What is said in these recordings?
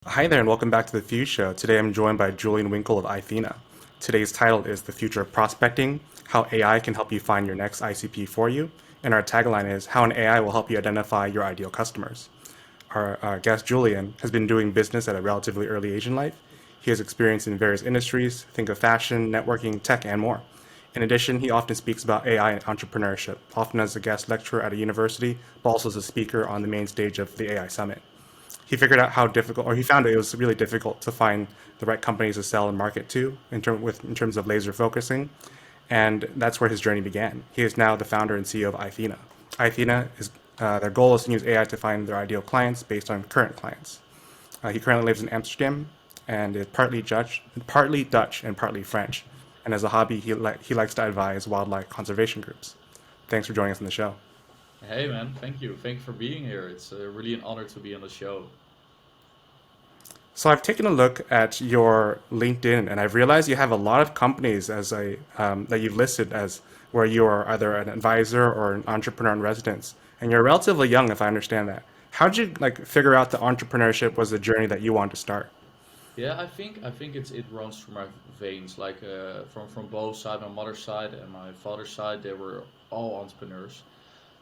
Hi there, and welcome back to the Fuse Show. Today I'm joined by Julien Winkel of Aithena. Today's title is The Future of Prospecting, How AI Can Help You Find Your Next ICP for You. And our tagline is How an AI Will Help You Identify Your Ideal Customers. Our guest, Julien, has been doing business at a relatively early age in life. He has experience in various industries, think of fashion, networking, tech, and more. In addition, he often speaks about AI and entrepreneurship, often as a guest lecturer at a university, but also as a speaker on the main stage of the AI Summit. He figured out how difficult, or he found it was really difficult to find the right companies to sell and market to in terms of laser focusing, and that's where his journey began. He is now the founder and CEO of Aithena. Aithena is their goal is to use AI to find their ideal clients based on current clients. He currently lives in Amsterdam and is partly Dutch, and partly French. And as a hobby, he likes to advise wildlife conservation groups. Thanks for joining us on the show. Hey man, thank you. Thank you for being here. It's really an honor to be on the show. So I've taken a look at your LinkedIn, and I've realized you have a lot of companies as a that you've listed as where you are either an advisor or an entrepreneur in residence, and you're relatively young, if I understand that. How did you like figure out the entrepreneurship was the journey that you wanted to start? Yeah, I think it runs through my veins. Like from both sides, my mother's side and my father's side, they were all entrepreneurs.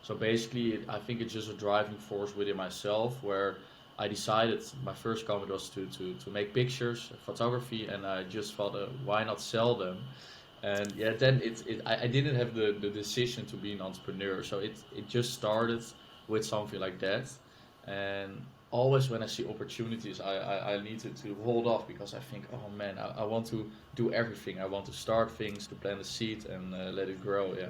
So basically, I think it's just a driving force within myself where I decided my first company was to make pictures, photography, and I just thought, why not sell them? And yeah, then I didn't have the decision to be an entrepreneur. So it just started with something like that. And always when I see opportunities, I need to hold off because I think, oh man, I want to do everything. I want to start things, to plant a seed and let it grow. Yeah.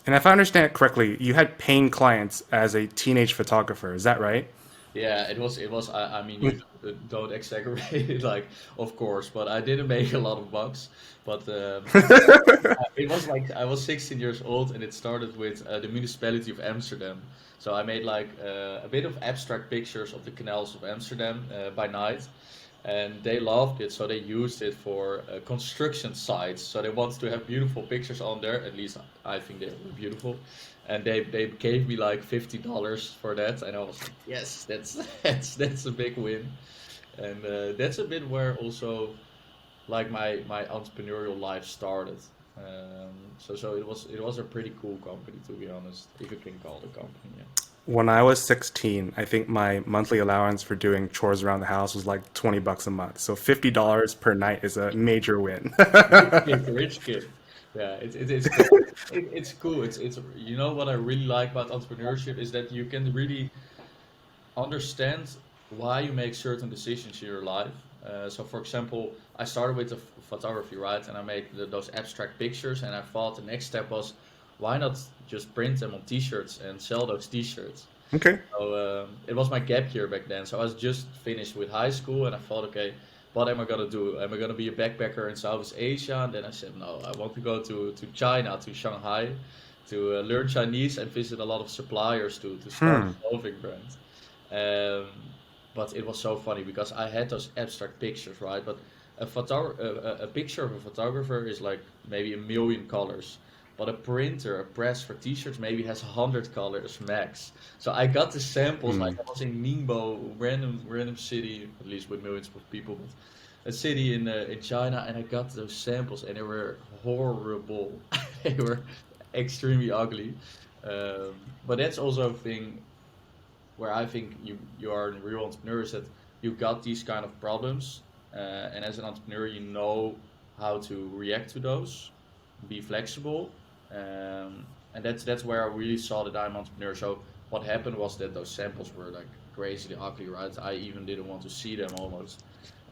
And if I understand it correctly, you had paying clients as a teenage photographer. Is that right? Yeah, it was. I mean, you don't exaggerate it, like, of course, but I didn't make a lot of bucks. But it was like I was 16 years old, and it started with the municipality of Amsterdam. So I made like a bit of abstract pictures of the canals of Amsterdam by night, and they loved it. So they used it for construction sites. So they wanted to have beautiful pictures on there. At least I think they were beautiful, and they gave me like $50 for that, and I was like, yes, that's that's a big win, and that's a bit where also like my entrepreneurial life started. So it was a pretty cool company, to be honest, if you can call it a company. Yeah. When I was 16, I think my monthly allowance for doing chores around the house was like 20 bucks a month. So $50 per night is a major win. Rich kid, rich kid. Yeah, it's cool. It's cool. It's what I really like about entrepreneurship is that you can really understand why you make certain decisions in your life. So, for example, I started with the photography, right? And I made those abstract pictures, and I thought the next step was, why not just print them on T-shirts and sell those T-shirts? Okay. So it was my gap year back then. So I was just finished with high school, and I thought, okay, what am I gonna do? Am I gonna be a backpacker in Southeast Asia? And then I said, no, I want to go to China, to Shanghai, to learn Chinese and visit a lot of suppliers to start Hmm. a clothing brand. But it was so funny because I had those abstract pictures, right? But a picture of a photographer is like maybe a million colors. But a printer, a press for t-shirts maybe has 100 colors max. So I got the samples, like Hmm. I was in Ningbo, random city, at least with millions of people, but a city in China, and I got those samples, and they were horrible. They were extremely ugly. But that's also a thing where I think you are a real entrepreneur, is that you got these kind of problems, and as an entrepreneur, you know how to react to those, be flexible, and that's where I really saw that I'm an entrepreneur. So what happened was that those samples were like crazily ugly, right? I even didn't want to see them almost.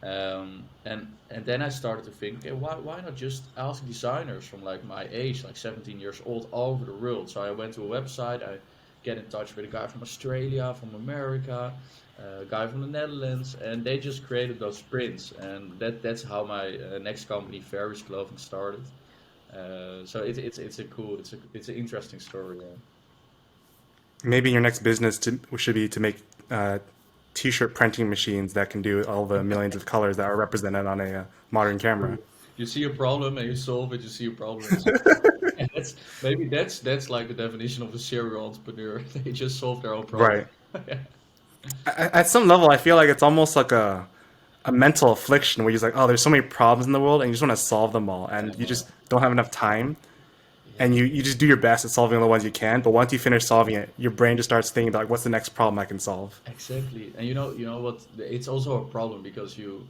And then I started to think, okay, why not just ask designers from like my age, like 17 years old, all over the world? So I went to a website, I get in touch with a guy from Australia, from America, a guy from the Netherlands, and they just created those prints, and that's how my next company, Ferris Clothing, started. So it's a cool, it's an interesting story. Yeah. Maybe your next business should be to make uh, t-shirt printing machines that can do all the millions of colors that are represented on a modern camera. You see a problem and you solve it. You see a problem and you solve it. And that's like the definition of a serial entrepreneur. They just solve their own problem. Right. At some level, I feel like it's almost like a mental affliction where you're just like, oh, there's so many problems in the world, and you just want to solve them all, and you Uh, just don't have enough time, and yeah, you just do your best at solving the ones you can. But once you finish solving it, your brain just starts thinking about like, what's the next problem I can solve. exactly. And you know what? It's also a problem because you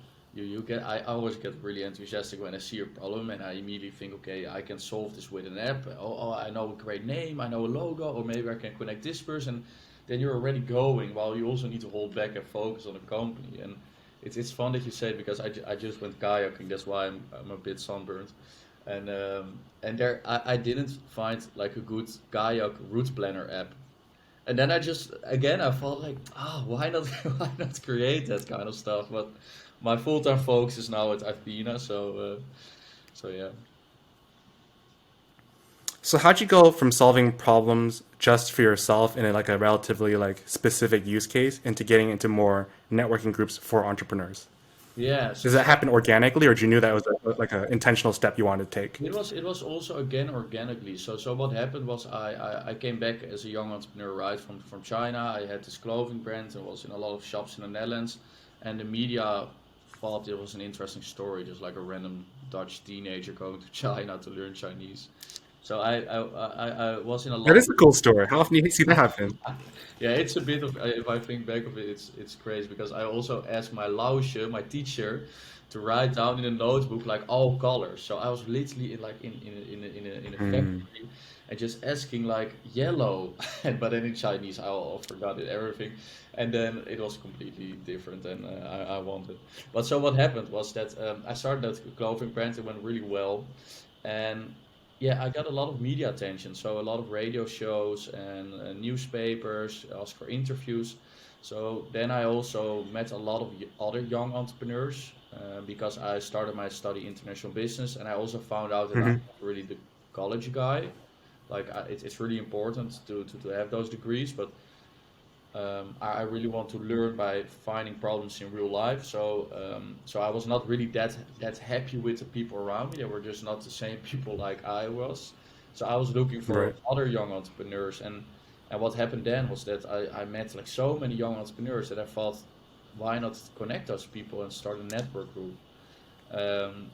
get. I always get really enthusiastic when I see a problem, and I immediately think, okay, I can solve this with an app. Oh, I know a great name, I know a logo, or maybe I can connect this person. Then you're already going, while you also need to hold back and focus on the company. And it's fun that you say it because I just went kayaking. That's why I'm a bit sunburned. And there I didn't find like a good kayak route planner app. And then I just again I felt like, why not why not create that kind of stuff? But my full-time focus is now at Athena, so yeah. So how'd you go from solving problems just for yourself in like a relatively like specific use case into getting into more networking groups for entrepreneurs? Yeah, Does that happen organically, or did you knew that was like an intentional step you wanted to take? it was also again organically. So what happened was I came back as a young entrepreneur, right, from China. I had this clothing brand and was in a lot of shops in the Netherlands, and the media thought it was an interesting story, just like a random Dutch teenager going to China to learn Chinese. So I was in a That lot of is a cool story. How often do you see that happen? yeah, it's a bit of if I think back of it, it's crazy because I also asked my Lausje, my teacher, to write down in a notebook like all colors. So I was literally in like in a Hmm. factory and just asking like yellow, and but then in Chinese I all forgot it everything, and then it was completely different than I wanted. But so what happened was that I started that clothing brand. It went really well, and yeah, I got a lot of media attention, so a lot of radio shows and newspapers asked for interviews. So then I also met a lot of other young entrepreneurs because I started my study international business, and I also found out that I'm Hmm. not really the college guy. Like it's really important to have those degrees, but I really want to learn by finding problems in real life. So I was not really that happy with the people around me. They were just not the same people like I was. So I was looking for Right. other young entrepreneurs, and what happened then was that I met like so many young entrepreneurs that I thought, why not connect those people and start a network group?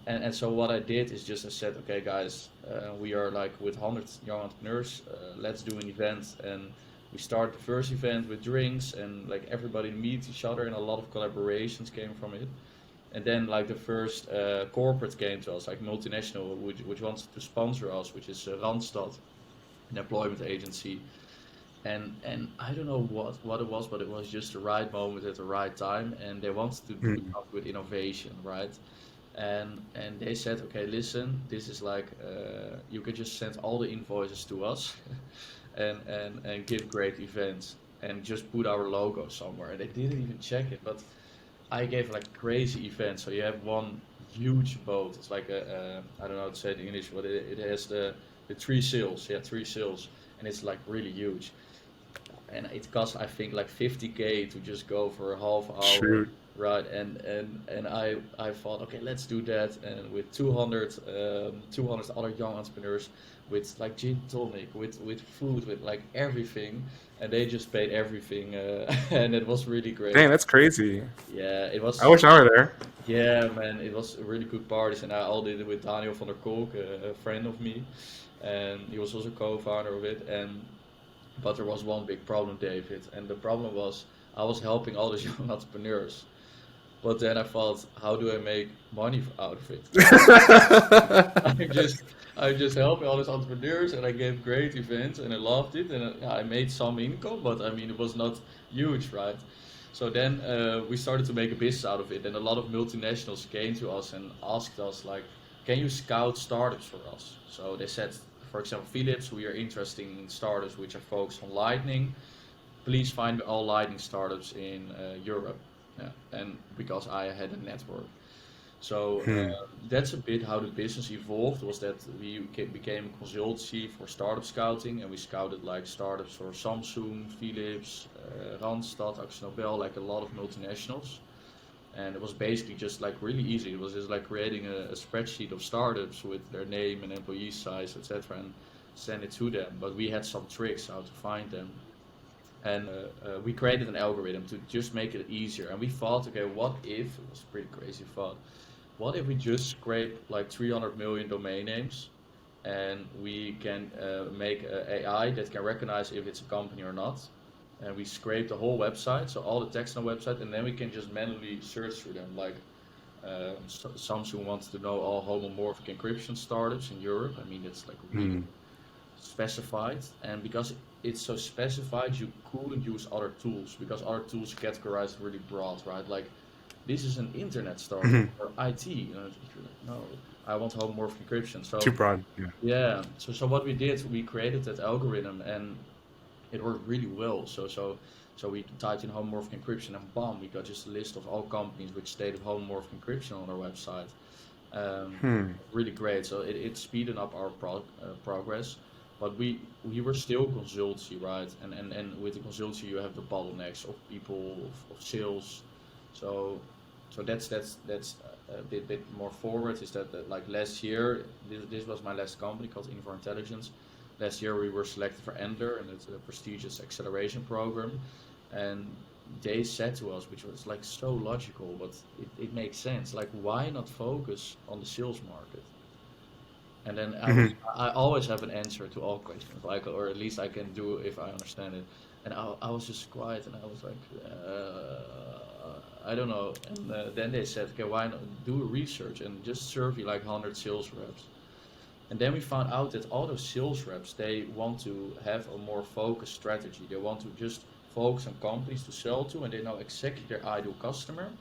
And so what I did is just I said, okay, guys, we are like with 100 young entrepreneurs. Let's do an event, and we start the first event with drinks, and like everybody meets each other, and a lot of collaborations came from it. And then like the first corporate came to us, like multinational, which wants to sponsor us, which is Randstad, an employment agency. And I don't know what it was, but it was just the right moment at the right time, and they wanted to do Hmm. something with innovation, right? And they said, okay, listen, this is like you can just send all the invoices to us and give great events and just put our logo somewhere. And they didn't even check it, but I gave like crazy events. So you have one huge boat. It's like I don't know how to say it in English, but it has the three sails. Yeah, three sails, and it's like really huge, and it costs I think like 50K to just go for a half hour, Shoot. right? And I thought, okay, let's do that, and with 200 other young entrepreneurs, with like gin tonic, with food, with like everything, and they just paid everything, and it was really Dang, great. that's crazy. Yeah, it I was. wish I were there. Yeah, man, it was a really good parties, and I all did it with Daniel van der Kolk, a friend of me, and he was also co-founder of it. And but there was one big problem, David, and the problem was I was helping all these young entrepreneurs. But then I thought, how do I make money out of it? I'm just I'm just helping all these entrepreneurs, and I gave great events, and I loved it, and I made some income, but I mean it was not huge, right? So then we started to make a business out of it, and a lot of multinationals came to us and asked us like, can you scout startups for us? So they said, for example, Philips, we are interested in startups which are focused on lightning. Please find all lightning startups in Europe. Yeah, and because I had a network. So Hmm. that's a bit how the business evolved. Was that we became a consultancy for startup scouting, and we scouted like startups for Samsung, Philips, Randstad, AkzoNobel, like a lot of multinationals. And it was basically just like really easy. It was just like creating a spreadsheet of startups with their name and employee size, etc., and send it to them. But we had some tricks how to find them. And we created an algorithm to just make it easier. And we thought, okay, what if, it was a pretty crazy thought, what if we just scrape like 300 million domain names and we can make a AI that can recognize if it's a company or not. And we scrape the whole website, so all the text on the website, and then we can just manually search through them. Like Samsung wants to know all homomorphic encryption startups in Europe. I mean, it's like really Mm. specified, and because it's so specified, you couldn't use other tools because other tools categorized really broad, right? Like this is an internet startup Mhm. or IT. You know, you're like, no, I want homomorphic encryption. Too So broad. Yeah. yeah, so what we did, we created that algorithm, and it worked really well. So we typed in homomorphic encryption, and bam, we got just a list of all companies which stated homomorphic encryption on their website. Um, Hmm. really great. So it speeded up our progress, but we were still consultancy, right? And with the consultancy, you have the bottlenecks of people, of sales. So that's a bit more forward. Is that like last year, this was my last company called Info Intelligence. Last year we were selected for Endler, and it's a prestigious acceleration program. And they said to us, which was like so logical, but it makes sense. Like, why not focus on the sales market? And then Mhm. I always have an answer to all questions, like, or at least I can do if I understand it. And I was just quiet, and I was like, I don't know. And then they said, okay, why not do a research and just survey like 100 sales reps? And then we found out that all those sales reps, they want to have a more focused strategy. They want to just focus on companies to sell to, and they know exactly their ideal customer.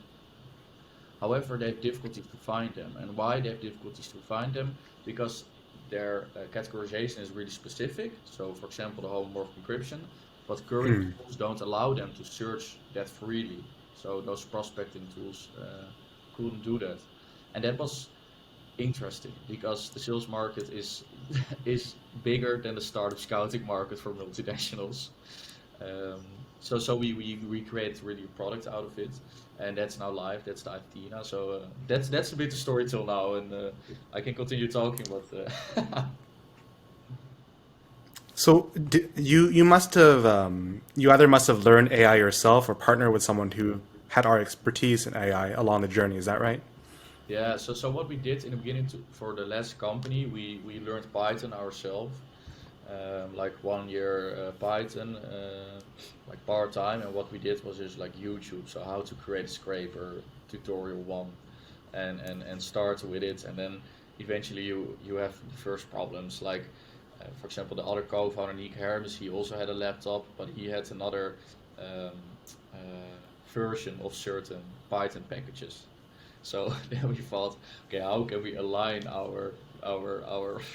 However, they have difficulties to find them. And why they have difficulties to find them? Because their categorization is really specific. So, for example, the homomorphic encryption, but current Mm. tools don't allow them to search that freely. So, those prospecting tools couldn't do that. And that was interesting because the sales market is is bigger than the startup scouting market for multinationals. So we created really a product out of it, and that's now live. That's the Athena. So that's a bit the story till now, and I can continue talking, but So you must have you either must have learned AI yourself or partner with someone who had our expertise in AI along the journey. Is that right? yeah. So what we did in the beginning for the last company, we learned Python ourselves, like 1 year Python, like part time. And what we did was just like YouTube. So how to create a scraper tutorial one, and start with it, and then eventually you have the first problems. Like for example, the other co-founder Nick Hermes, he also had a laptop, but he had another version of certain Python packages. So then we thought, okay, how can we align our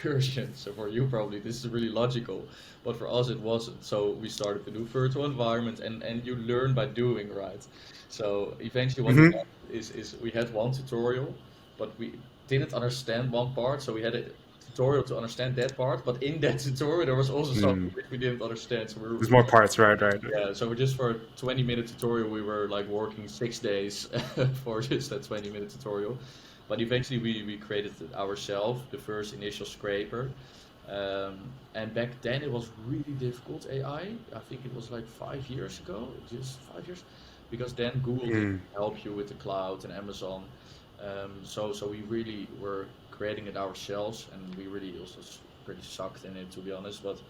version? So for you probably this is really logical, but for us it wasn't. So we started a new virtual environment, and you learn by doing, right? So eventually what we Mm-hmm. got is we had one tutorial, but we didn't understand one part, so we had a tutorial to understand that part, but in that tutorial there was also something Mm. which we didn't understand. So There's more parts, right? Right. yeah, so just for a 20-minute tutorial, we were like working 6 days for just that 20-minute tutorial. But eventually we created it ourselves, the first initial scraper. And back then it was really difficult AI. I think it was like 5 years ago, just 5 years, because then Google didn't Mm. help you with the cloud and Amazon. So we really were creating it ourselves, and we really also pretty sucked in it, to be honest. But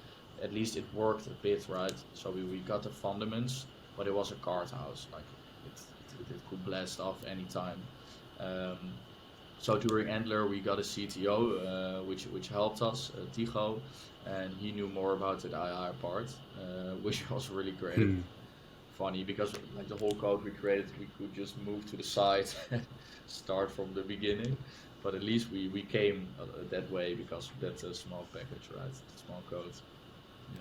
at least it worked a bit, right? So we got the fundaments, but it was a card house. Like it could blast off anytime. Um, so during Endler, we got a CTO, which helped us, Tigo, and he knew more about the IR part, which was really great. Mm. Funny because like the whole code we created, we could just move to the side and start from the beginning. But at least we came that way because of that small package, right? Small code. Yeah.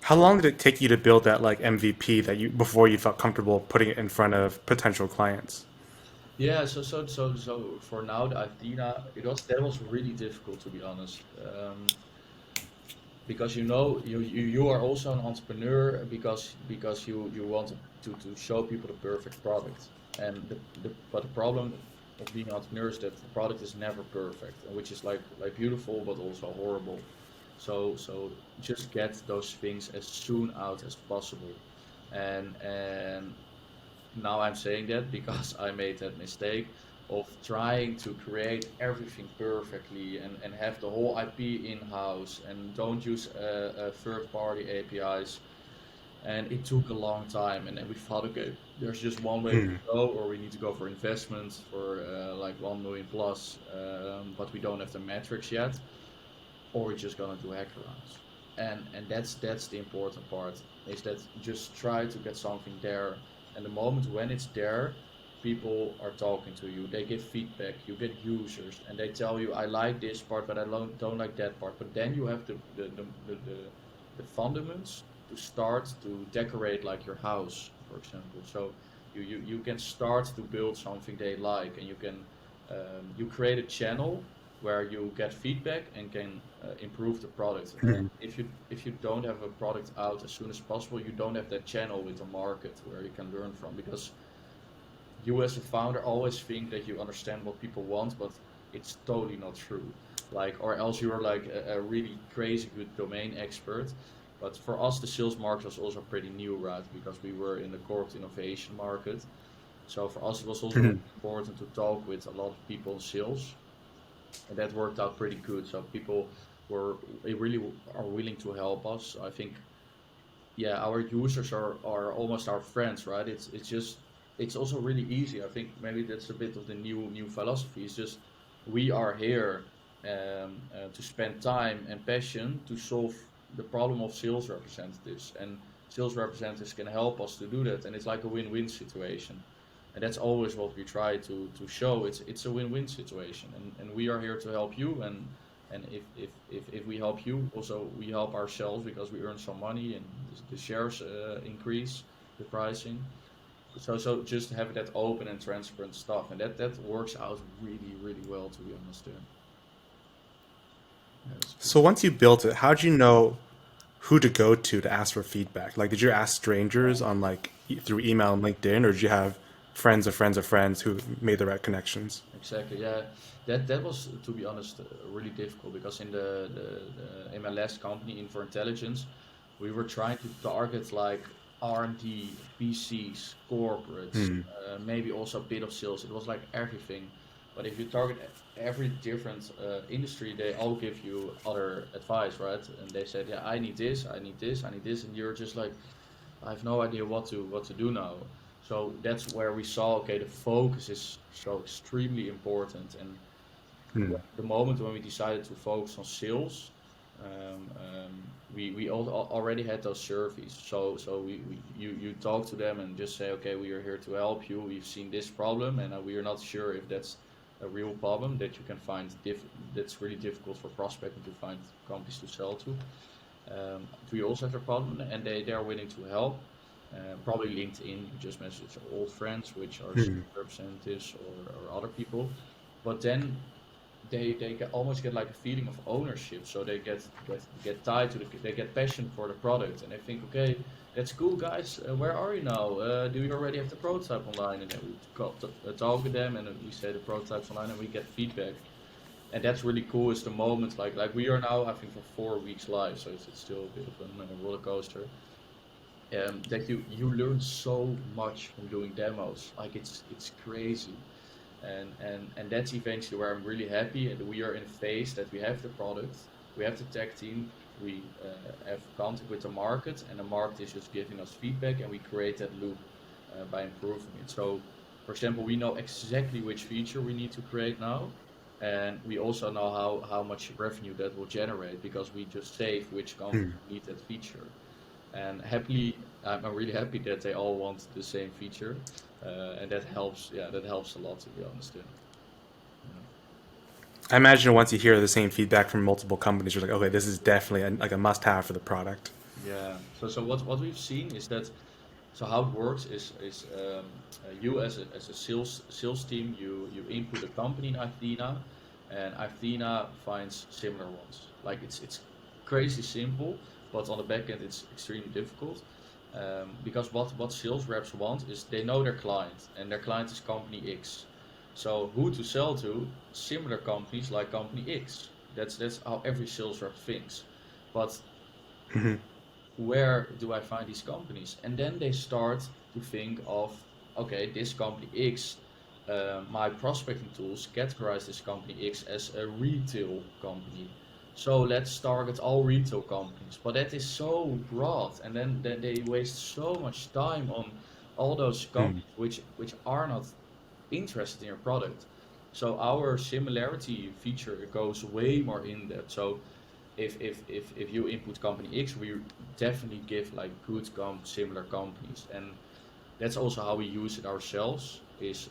How long did it take you to build that like MVP that you before you felt comfortable putting it in front of potential clients? Yeah, so for now the Athena, that was really difficult, to be honest. Because you are also an entrepreneur because you want to show people the perfect product. And but the problem of being an entrepreneur is that the product is never perfect, which is like beautiful but also horrible. So just get those things as soon out as possible. And now I'm saying that because I made that mistake of trying to create everything perfectly and have the whole IP in-house and don't use third-party APIs. And it took a long time. And then we thought, okay, there's just one way to Hmm. go, or we need to go for investments for like 1 million plus, but we don't have the metrics yet, or we're just gonna do hackathons. And that's the important part, is that just try to get something there. And the moment when it's there, people are talking to you, they give feedback, you get users, and they tell you, I like this part, but I don't like that part. But then you have the fundaments to start to decorate like your house, for example. So you can start to build something they like, and you create a channel where you get feedback and can improve the product. Hmm. If you don't have a product out as soon as possible, you don't have that channel with the market where you can learn from, because you as a founder always think that you understand what people want, but it's totally not true. Like, or else you're like a really crazy good domain expert. But for us, the sales market was also pretty new, right? Because we were in the corporate innovation market. So for us, it was also Hmm. really important to talk with a lot of people in sales, and that worked out pretty good. So people were they really are willing to help us. I think, yeah, our users are almost our friends, right? It's just it's also really easy. I think maybe that's a bit of the new philosophy. It's just we are here to spend time and passion to solve the problem of sales representatives, and sales representatives can help us to do that, and it's like a win-win situation. And that's always what we try to show. It's a win-win situation, and we are here to help you. And if we help you, also we help ourselves because we earn some money, and the shares increase the pricing. So just have that open and transparent stuff, and that works out really well, to be honest. There, yeah, that's good. So once you built it, how did you know who to go to ask for feedback? Like, did you ask strangers on like through email and LinkedIn, or did you have friends of friends of friends who made the right connections? Exactly. Yeah, that was, to be honest, really difficult, because in my last company, Info Intelligence, we were trying to target like R&D, VCs, corporates, Hmm. maybe also a bit of sales. It was like everything. But if you target every different industry, they all give you other advice, right? And they said, yeah, I need this, I need this, I need this, and you're just like, I have no idea what to do now. So that's where we saw, okay, the focus is so extremely important. And Hmm. the moment when we decided to focus on sales, we already had those surveys. So you talk to them and just say, okay, we are here to help you. We've seen this problem, and we are not sure if that's a real problem that you can find that's really difficult for prospecting to find companies to sell to. Do you also have a problem? And they are willing to help. Probably LinkedIn, you just message old friends, which are Hmm. sales representatives or other people. But then almost get like a feeling of ownership. So they get tied to they get passion for the product, and they think, okay, that's cool, guys. Where are you now? Do you already have the prototype online? And then we talk with them, and then we say the prototype's online, and we get feedback. And that's really cool. Is the moment like we are now, I think, for 4 weeks live, so it's still a bit of a roller coaster. That you learn so much from doing demos. Like it's crazy. And that's eventually where I'm really happy. And we are in a phase that we have the product, we have the tech team, we have contact with the market, and the market is just giving us feedback, and we create that loop by improving it. So, for example, we know exactly which feature we need to create now, and we also know how much revenue that will generate, because we just save which company Hmm. need that feature. And happily, I'm really happy that they all want the same feature, and that helps. Yeah, that helps a lot, to be honest. Yeah. Yeah. I imagine once you hear the same feedback from multiple companies, you're like, okay, this is definitely like a must-have for the product. Yeah. So what we've seen is that, so how it works is you as a sales team, you input a company in Athena, and Athena finds similar ones. Like it's crazy simple, but on the back end it's extremely difficult. Because what sales reps want is they know their client, and their client is company X. So who to sell to? Similar companies like company X. That's how every sales rep thinks. but Hmm. where do I find these companies? And then they start to think of, okay, this company X, my prospecting tools categorize this company X as a retail company. So let's target all retail companies. But that is so broad, and then they waste so much time on all those Hmm. companies which are not interested in your product. So our similarity feature goes way more in depth. So if you input company X, we definitely give like good similar companies, and that's also how we use it ourselves. Is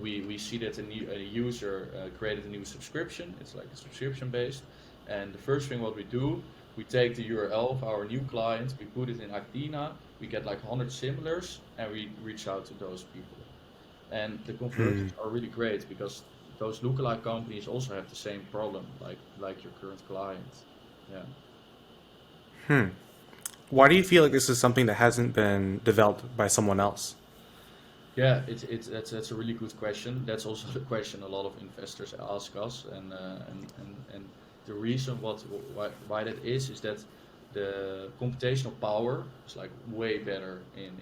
we see that a user created a new subscription. It's like a subscription based, and the first thing what we do, we take the URL of our new client, we put it in Athena, we get like 100 similars, and we reach out to those people. And the Hmm. conversions are really great because those lookalike companies also have the same problem, like your current client. Yeah. Hmm. Why do you feel like this is something that hasn't been developed by someone else? Yeah, it's that's a really good question. That's also the question a lot of investors ask us, and the reason why that is that the computational power is like way better in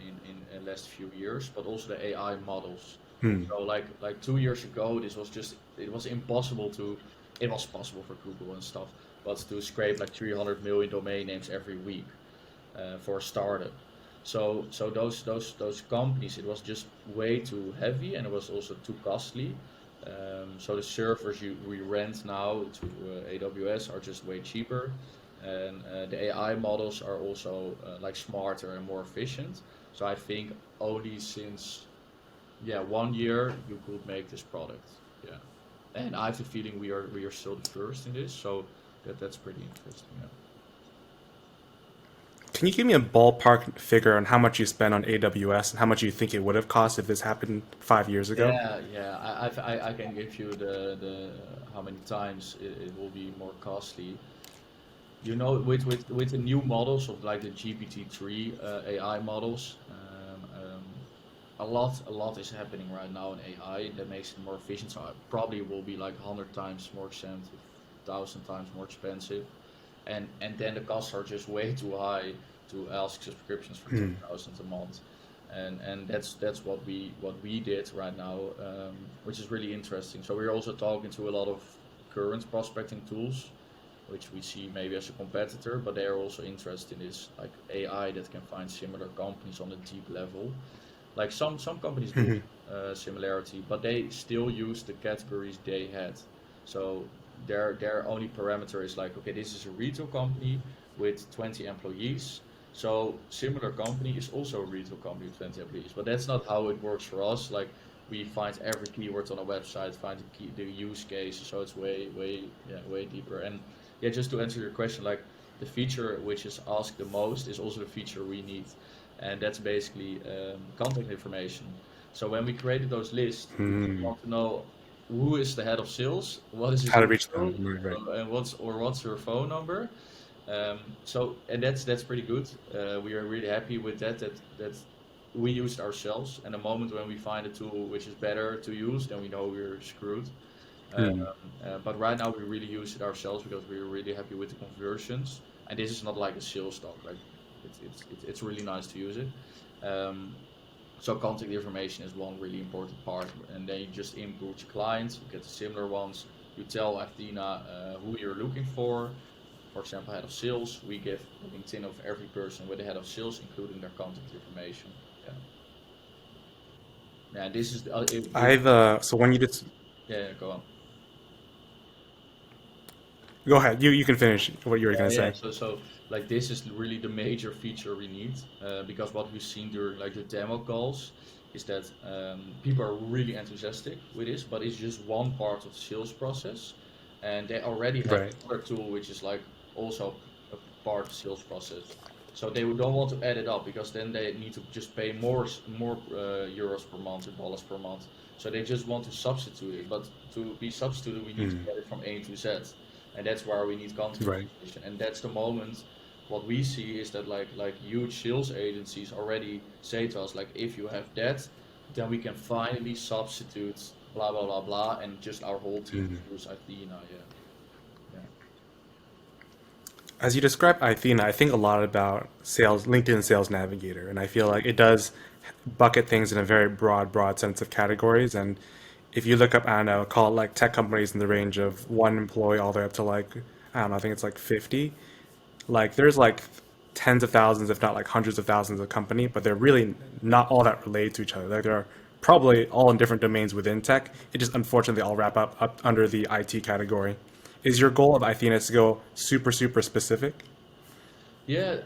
the last few years, but also the AI models. Hmm. So like 2 years ago, this was just it was impossible to it was possible for Google and stuff, but to scrape like 300 million domain names every week for a startup. So those companies, it was just way too heavy and it was also too costly. So the servers we rent now to AWS are just way cheaper, and the AI models are also like smarter and more efficient. So I think only since 1 year you could make this product. Yeah, and I have the feeling we are still the first in this, so that's pretty interesting. Yeah. Can you give me a ballpark figure on how much you spend on AWS and how much you think it would have cost if this happened 5 years ago? Yeah. I can give you the how many times it will be more costly. You know, with the new models of like the GPT-3 AI models, a lot is happening right now in AI that makes it more efficient. So it probably will be like 100 times more expensive, 1,000 times more expensive, and then the costs are just way too high to ask subscriptions for 10,000 a month, and that's what we did right now, which is really interesting. So we're also talking to a lot of current prospecting tools, which we see maybe as a competitor, but they are also interested in this like AI that can find similar companies on a deep level. Like some companies do similarity, but they still use the categories they had. So their only parameter is like, okay, this is a retail company with 20 employees. So similar company is also a retail company with 20 employees. But that's not how it works for us. Like we find every keyword on a website, find the use case. So it's way deeper. And yeah, just to answer your question, like the feature which is asked the most is also the feature we need, and that's basically contact information. So when we created those lists, we just Hmm. want to know who is the head of sales, what is his How to reach initial, them? Right, right. and what's her phone number. So and that's pretty good. We are really happy with that. That we used ourselves. And the moment when we find a tool which is better to use, then we know we're screwed. Um, Hmm. but right now we really use it ourselves because we're really happy with the conversions. And this is not like a sales talk. Like it's really nice to use it. Um, so contact information is one really important part, and then you just input your clients, you get the similar ones. You tell Athena who you're looking for example, head of sales. We give the LinkedIn of every person with a head of sales, including their contact information. Yeah, yeah. This is I've so when you just yeah. Go on. go ahead, you can finish what you were gonna Yeah. say. So like this is really the major feature we need, because what we've seen during like the demo calls is that people are really enthusiastic with this, but it's just one part of the sales process, and they already have Right. another tool which is like also a part of sales process. So they don't want to add it up because then they need to just pay more euros per month or dollars per month. So they just want to substitute it, but to be substituted, we need to Hmm. get it from A to Z, and that's where we need contact Right. information. And that's the moment what we see is that like huge sales agencies already say to us, like, if you have that, then we can finally substitute blah blah blah blah, and just our whole team Hmm. use Athena. Yeah, yeah. As you describe Athena, I think a lot about sales, LinkedIn Sales Navigator, and I feel like it does bucket things in a very broad sense of categories. And if you look up, I don't know, call it like tech companies in the range of one employee all the way up to like, I don't know, I think it's like 50. Like there's like tens of thousands, if not like hundreds of thousands of company, but they're really not all that related to each other. Like they're probably all in different domains within tech. It just unfortunately all wrap up under the IT category. Is your goal of Athena to go super specific? Yeah,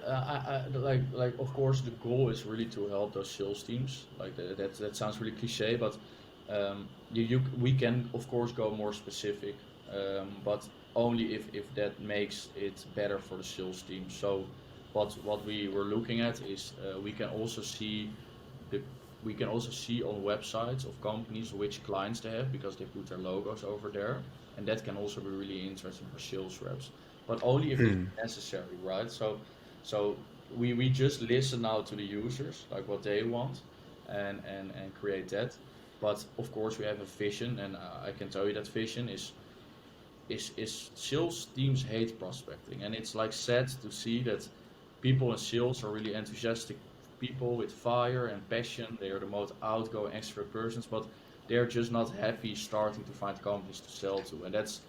like of course the goal is really to help those sales teams. Like that sounds really cliche, but we can of course go more specific, but only if that makes it better for the sales team. So what we were looking at is the we can also see on websites of companies which clients they have because they put their logos over there, and that can also be really interesting for sales reps. But only if it's necessary, right? So we just listen now to the users, like what they want, and create that. But of course, we have a vision, and I can tell you that vision is sales teams hate prospecting, and it's like sad to see that people in sales are really enthusiastic people with fire and passion. They are the most outgoing extrovert persons, but they're just not happy starting to find companies to sell to, and that's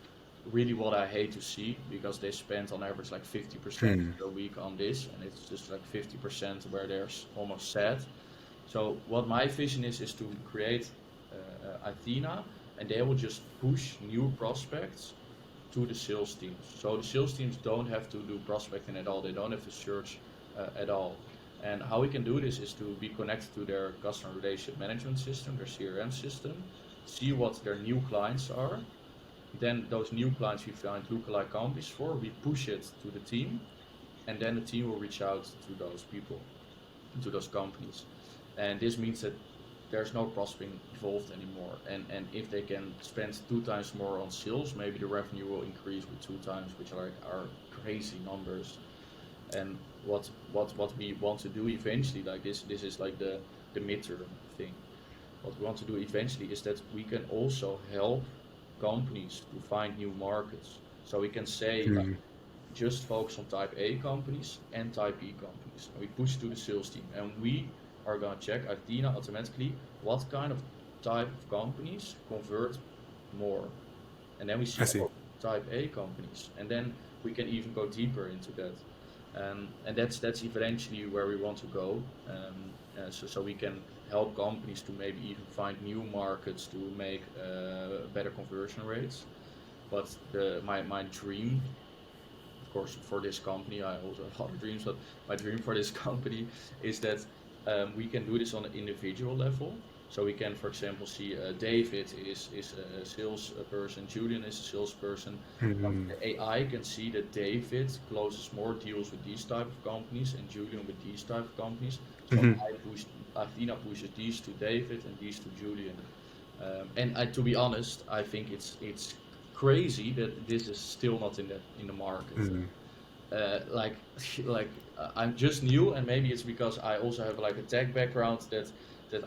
really what I hate to see because they spend on average like 50% a week on this, and it's just like 50% where they're almost sad. So what my vision is to create Athena, and they will just push new prospects to the sales teams. So the sales teams don't have to do prospecting at all. They don't have to search at all. And how we can do this is to be connected to their customer relationship management system, their CRM system, see what their new clients are. Then those new clients we find lookalike companies for, we push it to the team, and then the team will reach out to those people, to those companies. And this means that there's no prospecting involved anymore. And if they can spend two times more on sales, maybe the revenue will increase with two times, which are crazy numbers. And what we want to do eventually, like this is like the midterm thing. What we want to do eventually is that we can also help companies to find new markets. So we can say like just focus on type A companies and type B companies. And we push to the sales team. And we are going to check Athena automatically what kind of type of companies convert more. And then we I see see. oh, type A companies. And then we can even go deeper into that. And that's eventually where we want to go. So we can help companies to maybe even find new markets to make better conversion rates. But my dream, of course, for this company, I also have other dreams, but my dream for this company is that we can do this on an individual level. So we can, for example, see David is a salesperson, Julian is a salesperson. The AI can see that David closes more deals with these type of companies and Julian with these type of companies. So Athena pushes these to David and these to Julian. To be honest, I think it's crazy that this is still not in the market. Like I'm just new, and maybe it's because I also have like a tech background that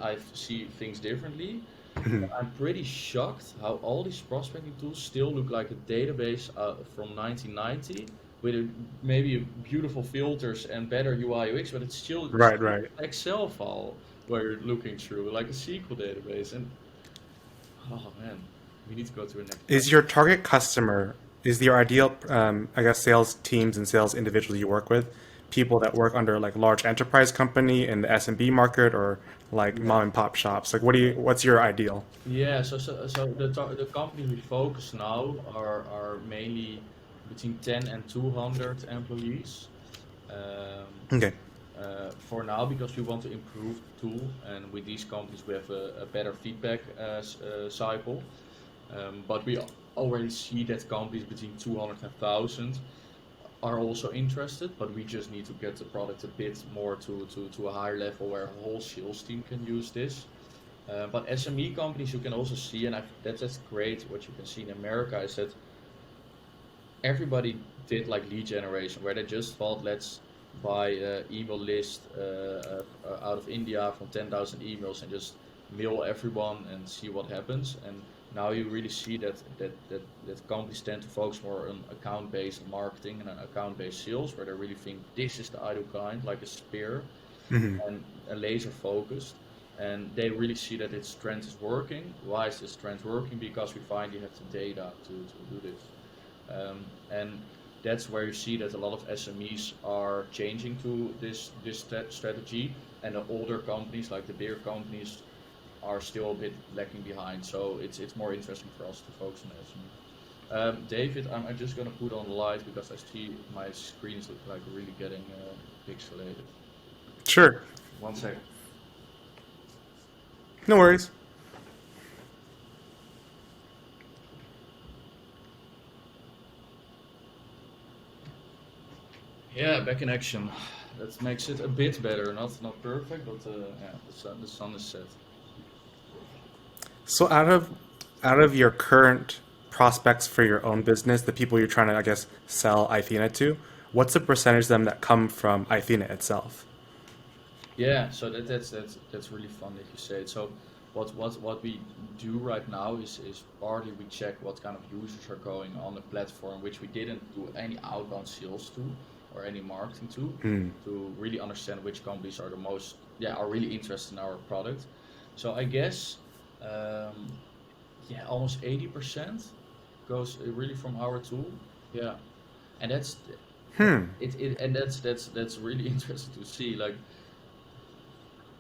I see things differently. I'm pretty shocked how all these prospecting tools still look like a database from 1990 with maybe beautiful filters and better UI UX, but it's still Right, right. Excel file where you're looking through like a SQL database. And oh man, we need to go to the next slide. Is your target customer, is your ideal, I guess, sales teams and sales individuals you work with, people that work under like large enterprise company in the SMB market or like Yeah. mom and pop shops? Like, what's your ideal? Yeah, so the companies we focus now are mainly between 10 and 200 employees. Um, Okay. for now, because we want to improve the tool, and with these companies we have a better feedback cycle. But we already see that companies between 200 and 1,000 are also interested, but we just need to get the product a bit more to a higher level where a whole sales team can use this. But SME companies you can also see, and that's great. What you can see in America is that everybody did like lead generation, where they just thought, let's buy an email list out of India from 10,000 emails and just mail everyone and see what happens. And now you really see that companies tend to focus more on account-based marketing and account-based sales, where they really think this is the ideal client, like a spear, Hmm. and a laser focused. And they really see that its trend is working. Why is this trend working? Because we find you have the data to do this. And that's where you see that a lot of SMEs are changing to this strategy, and the older companies, like the bigger companies, are still a bit lacking behind. So it's more interesting for us to focus on SME. David, I'm just gonna put on the light because I see my screens look like really getting pixelated. Sure. 1 second. No worries. Yeah, back in action. That makes it a bit better. Not perfect, but yeah, the sun is set. So out of your current prospects for your own business, the people you're trying to, I guess, sell Athena to, what's the percentage of them that come from Athena itself? Yeah, so that's really fun that you say it. So what we do right now is partly we check what kind of users are going on the platform, which we didn't do any outbound sales to or any marketing Hmm. to really understand which companies are the most, yeah, are really interested in our product. So I guess um, yeah, almost 80% goes really from our tool. Yeah, and Hmm. and that's really interesting to see. Like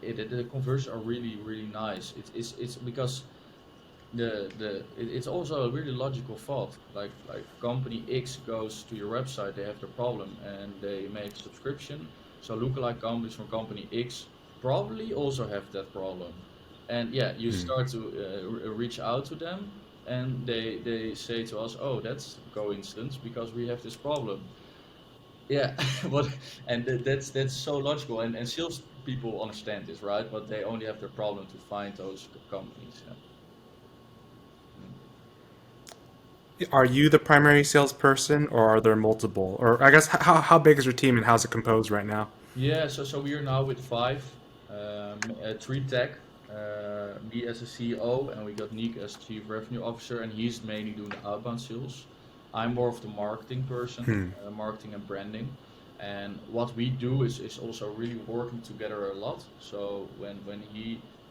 the conversions are really nice. It's because it's also a really logical thought. Like company X goes to your website, they have the problem and they make a subscription. So lookalike companies from company X probably also have that problem. And yeah, you Hmm. start to reach out to them, and they say to us, "Oh, that's coincidence because we have this problem." Yeah, but and that's so logical, and sales people understand this, right? But they only have the problem to find those companies. Yeah. Mm. Are you the primary salesperson, or are there multiple? Or I guess how big is your team and how's it composed right now? Yeah, so we are now with five, three tech, me as a CEO, and we got Nick as Chief Revenue Officer, and he's mainly doing the outbound sales. I'm more of the marketing person, Hmm. marketing and branding. And what we do is also really working together a lot. So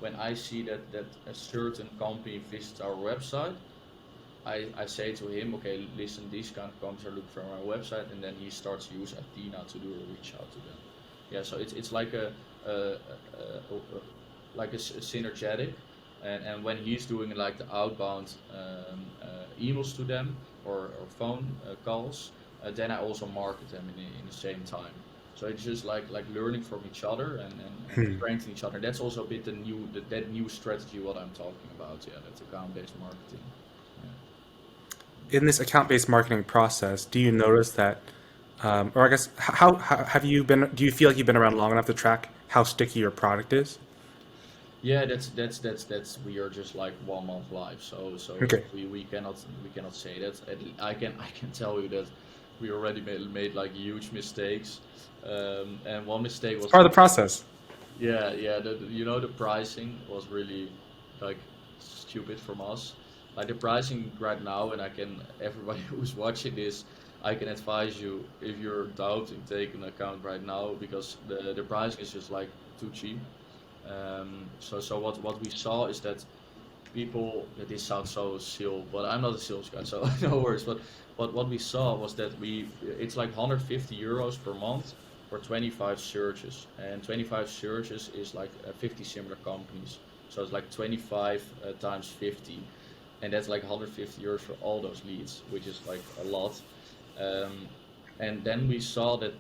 when I see that a certain company visits our website, I say to him, okay, listen, these kind of companies are looking for our website, and then he starts to use Athena to do a reach out to them. Yeah, so it's like a synergetic, and when he's doing like the outbound emails to them or phone calls, then I also market them in the same time. So it's just like learning from each other and Hmm. strengthening each other. That's also a bit that new strategy what I'm talking about. Yeah, that's account-based marketing. Yeah. In this account-based marketing process, do you notice that, or I guess, how have you been? Do you feel like you've been around long enough to track how sticky your product is? Yeah, that's we are just like 1 month live, so Okay, we cannot say that. I can tell you that we already made like huge mistakes, and one mistake it's was part of the process. yeah, the pricing was really like stupid from us. Like the pricing right now, and everybody who's watching this, I can advise you if you're doubting take an account right now because the pricing is just like too cheap. So what we saw is that people, yeah, this sounds so sales, but I'm not a sales guy, so no worries. But what we saw was that it's like 150 euros per month for 25 searches, and 25 searches is like 50 similar companies. So it's like 25 times 50, and that's like 150 euros for all those leads, which is like a lot. Um, and then we saw that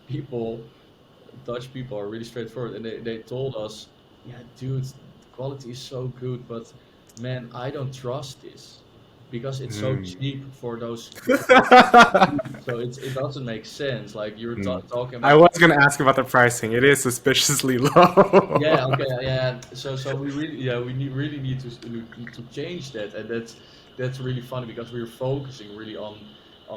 Dutch people are really straightforward, and they told us, "Yeah, dude, the quality is so good, but man, I don't trust this because it's so Hmm. cheap for those." So it doesn't make sense. Like you're Hmm. talking I about, was going to ask about the pricing. It is suspiciously low. yeah, okay, yeah. So we really, yeah, really need to change that, and that's really funny because we're focusing really on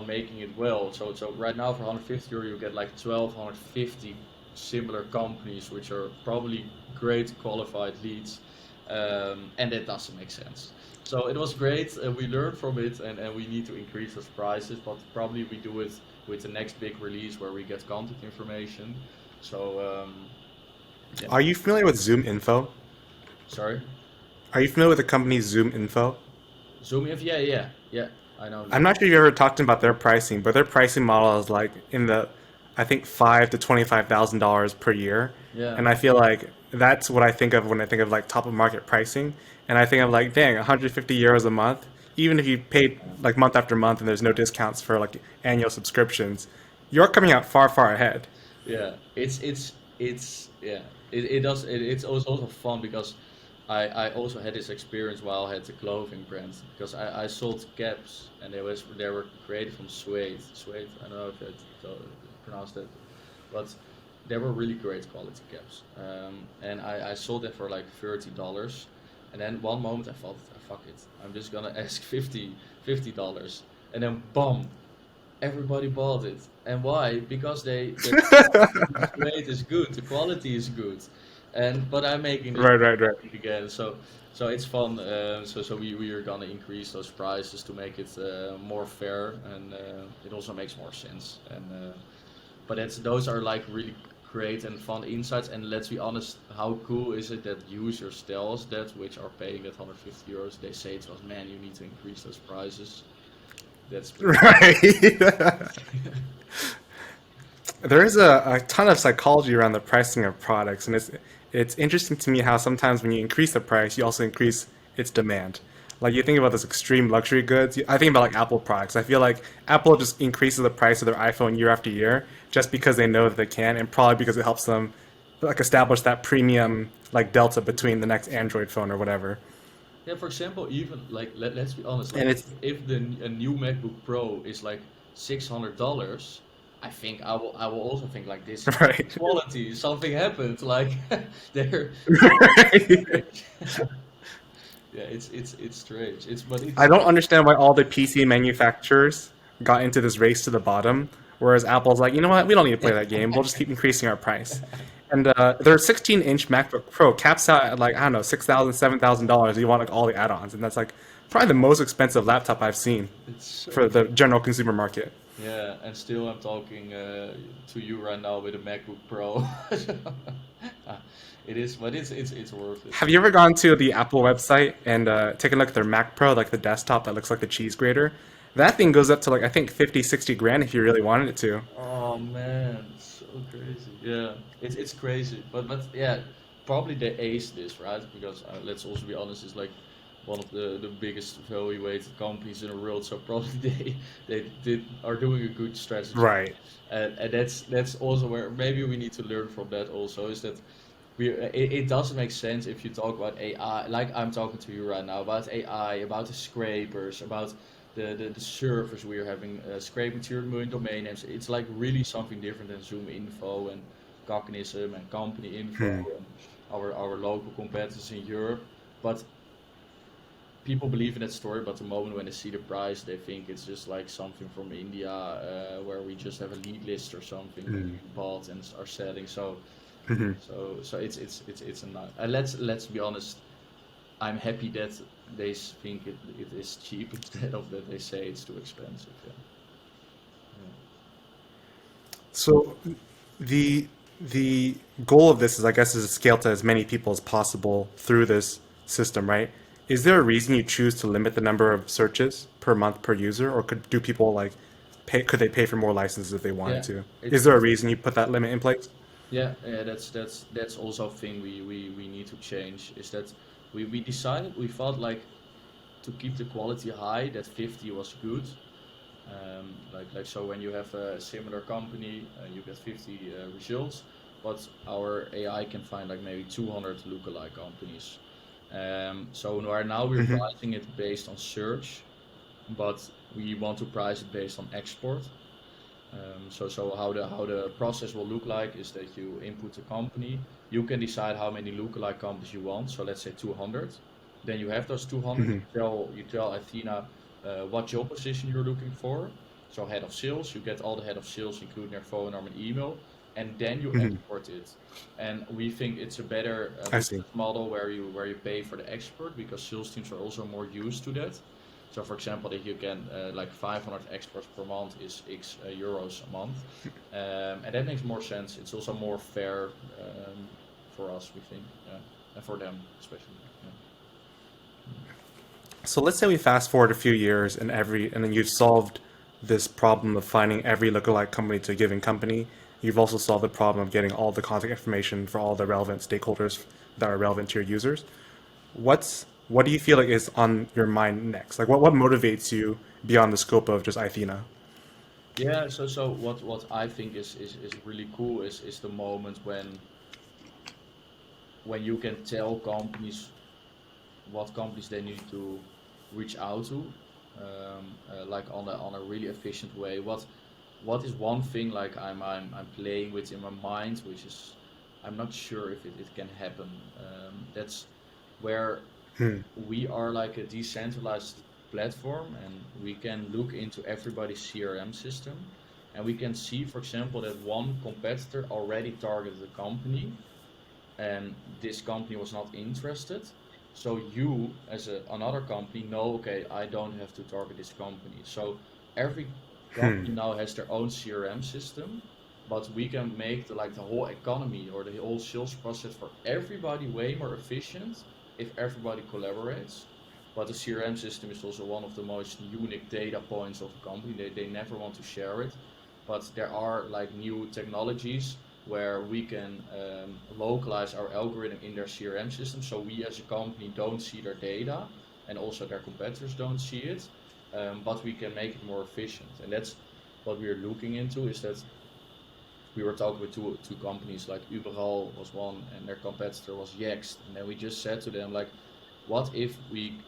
making it well. So right now for 150 euro you get like 1250 similar companies which are probably great qualified leads, and that doesn't make sense. So it was great. We learned from it, and we need to increase those prices, but probably we do it with the next big release where we get content information. So yeah, Are you familiar with Zoom Info? sorry. Are you familiar with the company Zoom Info? Zoom if yeah. I know I'm them. not sure if you ever talked about their pricing, but their pricing model is like in the, I think $5,000 to $25,000 per year, Yeah. and I feel like that's what I think of when I think of like top of market pricing, and I think of like, dang, 150 euros a month, even if you pay like month after month and there's no discounts for like annual subscriptions, you're coming out far ahead. Yeah, it's yeah. It's also fun because I also had this experience while I had the clothing brand because I sold caps and they were created from suede. Suede, I don't know if it pronounced it, but they were really great quality caps. And I sold them for like $30. And then one moment I thought, fuck it, I'm just gonna ask $50. And then boom, everybody bought it. And why? Because the weight is good, the quality is good, and but I'm making this Right. again. So it's fun. So we are gonna increase those prices to make it more fair, and it also makes more sense. And but it's those are like really great and fun insights. And let's be honest, how cool is it that users tell us that, which are paying that 150 euros? They say to us, man, you need to increase those prices. That's pretty. Right. There is a ton of psychology around the pricing of products, and it's interesting to me how sometimes when you increase the price, you also increase its demand. Like you think about those extreme luxury goods. I think about like Apple products. I feel like Apple just increases the price of their iPhone year after year just because they know that they can, and probably because it helps them like establish that premium like delta between the next Android phone or whatever. Yeah, for example, even like let's be honest, like And it's if a new MacBook Pro is like $600, I think I will also think like this is right. quality. Something happened, like they're Right. yeah, it's strange. It's but I it's don't understand why all the PC manufacturers got into this race to the bottom, whereas Apple's like, you know what, we don't need to play that game. We'll just keep increasing our price. And their 16-inch MacBook Pro caps out at like I don't know $6,000, $7,000. You want like all the add-ons, and that's like probably the most expensive laptop I've seen it's so for the general consumer market. yeah, and still I'm talking to you right now with a MacBook Pro. Ah, it is, but it's worth it. Have you ever gone to the Apple website and taken a look at their Mac Pro, like the desktop that looks like the cheese grater? That thing goes up to like I think 50, 60 grand if you really wanted it to. Oh man, so crazy. Yeah, it's crazy. But yeah, probably they aced this, right? Because let's also be honest, it's like one of the biggest evaluated companies in the world. So probably they are doing a good strategy. Right. And that's also where maybe we need to learn from that also is that it doesn't make sense if you talk about AI like I'm talking to you right now about AI, about the scrapers, about the servers we are having scraping 200 million domain names. It's like really something different than Zoom Info and Cognism and Company Info Hmm. and our local competitors in Europe. But people believe in that story, but the moment when they see the price, they think it's just like something from India, where we just have a lead list or something that Hmm. we bought and are selling. Hmm. So it's a nice. Let's be honest. I'm happy that they think it is cheap instead of that they say it's too expensive. Yeah. Yeah. So the goal of this is, I guess, is to scale to as many people as possible through this system, right? Is there a reason you choose to limit the number of searches per month per user, or could do people like pay? Could they pay for more licenses if they wanted Yeah. to? It's Is there a reason you put that limit in place? yeah. That's also a thing we need to change. Is that we decided we felt like to keep the quality high that 50 was good. Like so when you have a similar company, you get 50 results, but our AI can find like maybe 200 lookalike companies. So right now we're Hmm. pricing it based on search, but we want to price it based on export. So how the process will look like is that you input the company. You can decide how many lookalike companies you want. So let's say 200. Then you have those 200. Hmm. You tell Athena what job position you're looking for. So head of sales, you get all the head of sales, including their phone number and email. and then you Mhm. export it. And we think it's a better I see. business model where you pay for the export because sales teams are also more used to that. So, for example, that you can like 500 exports per month is X euros a month, and that makes more sense. It's also more fair for us, we think, yeah, and for them especially. Yeah. So let's say we fast forward a few years and then you've solved this problem of finding every lookalike company to a given company. You've also solved the problem of getting all the contact information for all the relevant stakeholders that are relevant to your users. What do you feel like is on your mind next? Like what motivates you beyond the scope of just Athena? Yeah, so what I think is really cool is the moment when you can tell companies what companies they need to reach out to, like on a really efficient way. What is one thing like I'm playing with in my mind, which is I'm not sure if it can happen. That's where Hmm. we are like a decentralized platform and we can look into everybody's CRM system and we can see, for example, that one competitor already targeted a company and this company was not interested. So you, as another company, know, okay, I don't have to target this company. So every Hmm. company now has their own CRM system, but we can make like the whole economy or the whole sales process for everybody way more efficient if everybody collaborates. But the CRM system is also one of the most unique data points of a company. They never want to share it. But there are like new technologies where we can localize our algorithm in their CRM system so we as a company don't see their data and also their competitors don't see it, but we can make it more efficient. And that's what we're looking into is that we were talking with two companies like Uberall was one and their competitor was Yext. And then we just said to them like, what if we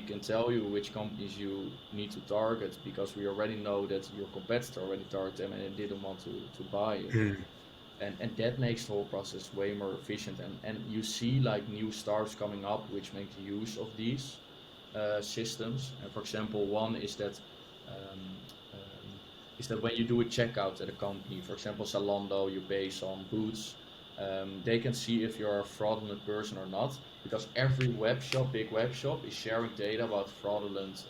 can tell you which companies you need to target because we already know that your competitor already targeted them and they didn't want to buy it, Hmm. and that makes the whole process way more efficient and you see like new startups coming up which make use of these systems. And for example, one um, um, is that when you do a checkout at a company, for example Zalando, you pay some boots, they can see if you're a fraudulent person or not because every big web shop is sharing data about fraudulent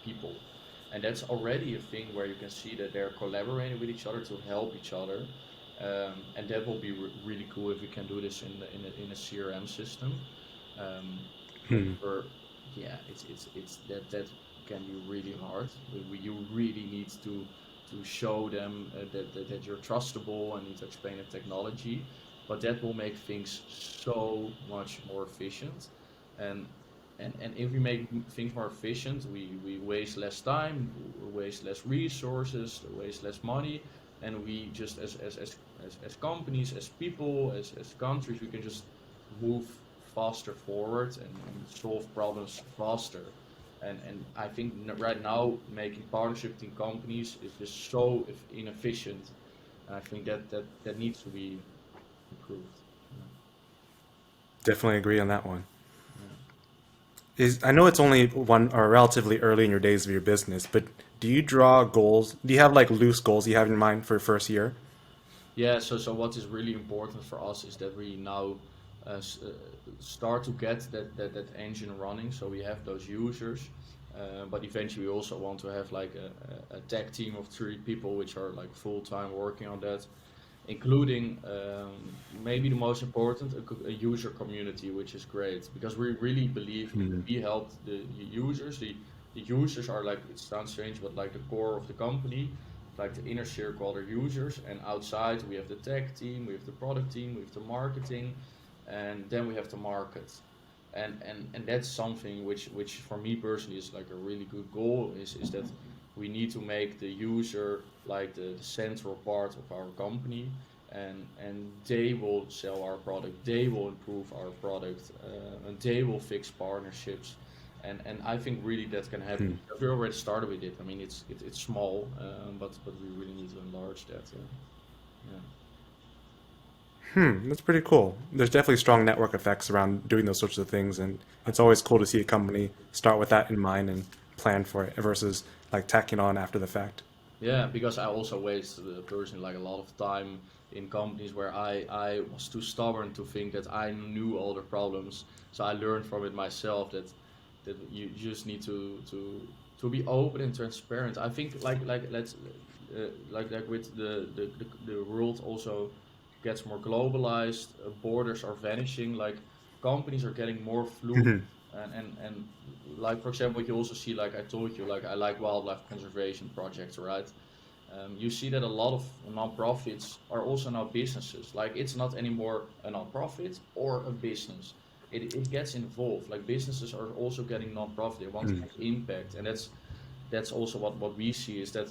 people. And that's already a thing where you can see that they're collaborating with each other to help each other, and that will be really cool if we can do this in a CRM system. But Hmm. for yeah, it's that can be really hard. You really need to show them that you're trustable and need to explain the technology. But that will make things so much more efficient. And and if we make things more efficient, we waste less time, we waste less resources, waste less money, and we just as companies, as people, as countries, we can just move faster forward and solve problems faster. And I think right now making partnership between companies is just so inefficient, and I think that needs to be improved. Yeah, Definitely agree on that one. yeah. Is I know it's only one or relatively early in your days of your business, but do you draw goals? Do you have like loose goals you have in mind for your first year? Yeah, so what is really important for us is that we now start to get that engine running. So we have those users, but eventually we also want to have like a tech team of 3 people, which are like full time working on that, including maybe the most important, a user community, which is great because we really believe if Hmm. we help the users, the users are like, it sounds strange, but like the core of the company, like the inner circle are the users, and outside we have the tech team, we have the product team, we have the marketing, and then we have the market. And that's something which for me personally is like a really good goal is that we need to make the user like the central part of our company, and they will sell our product, they will improve our product, and they will fix partnerships. And I think really that can happen. Hmm. We already started with it. I mean, it's small, but we really need to enlarge that. Yeah. Hmm. That's pretty cool. There's definitely strong network effects around doing those sorts of things, and it's always cool to see a company start with that in mind and plan for it versus like tacking on after the fact. Yeah, because I also wasted personally like a lot of time in companies where I was too stubborn to think that I knew all the problems. So I learned from it myself that you just need to be open and transparent. I think like let's like with the world also gets more globalized, borders are vanishing, like companies are getting more fluid Mhm. and like for example you also see like I told you like I like wildlife conservation projects, right? You see that a lot of nonprofits are also now businesses. Like it's not anymore a nonprofit or a business. It gets involved. Like businesses are also getting nonprofit. They want to Mm. make impact, and that's also what we see is that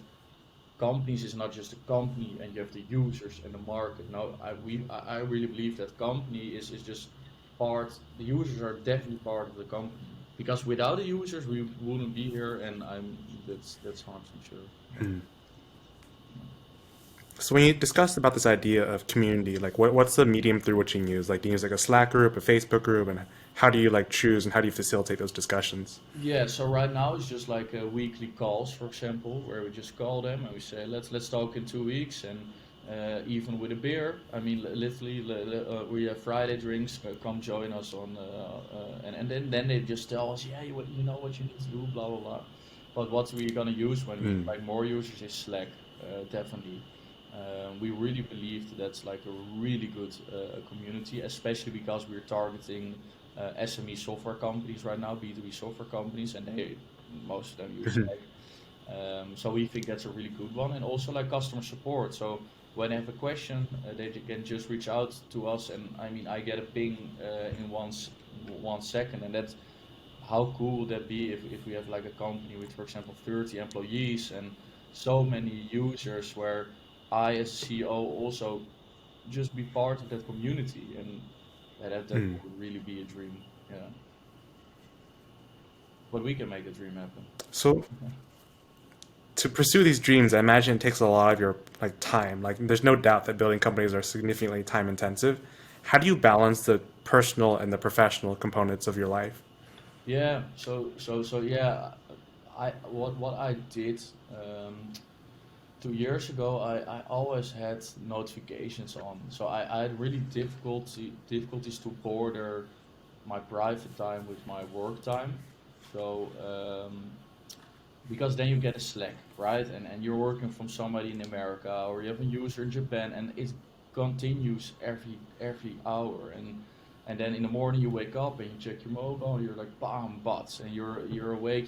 companies is not just a company and you have the users and the market. No, I really believe that company is just part. The users are definitely part of the company because without the users we wouldn't be here, and that's 100% sure. Yeah. Mm. So when you discussed about this idea of community, like what's the medium through which you use? Like do you use like a Slack group, a Facebook group, and how do you like choose and how do you facilitate those discussions? Yeah, so right now it's just like weekly calls, for example, where we just call them and we say let's talk in 2 weeks, and even with a beer. I mean, literally, we have Friday drinks. Come join us on, and then they just tell us, yeah, you know what you need to do, blah blah blah. But what we're gonna use when we Mm. like more users is Slack, definitely. We really believe that that's like a really good community, especially because we're targeting SME software companies right now, B2B software companies, and they most of them use Mhm. Slack. So we think that's a really good one, and also like customer support. So when they have a question, they can just reach out to us, and I mean, I get a ping in 1 second, and that's how cool would that be if we have like a company with, for example, 30 employees and so many users, where I as CEO also just be part of that community, and that Mm. would really be a dream. Yeah, but we can make the dream happen. So to pursue these dreams, I imagine it takes a lot of your like time. Like there's no doubt that building companies are significantly time intensive. How do you balance the personal and the professional components of your life? Yeah, so yeah, I what I did 2 years ago, I always had notifications on, so I had really difficulties to border my private time with my work time. So because then you get a Slack, right? And you're working from somebody in America, or you have a user in Japan, and it continues every hour. And then in the morning you wake up and you check your mobile, and you're like bam butts, and you're awake.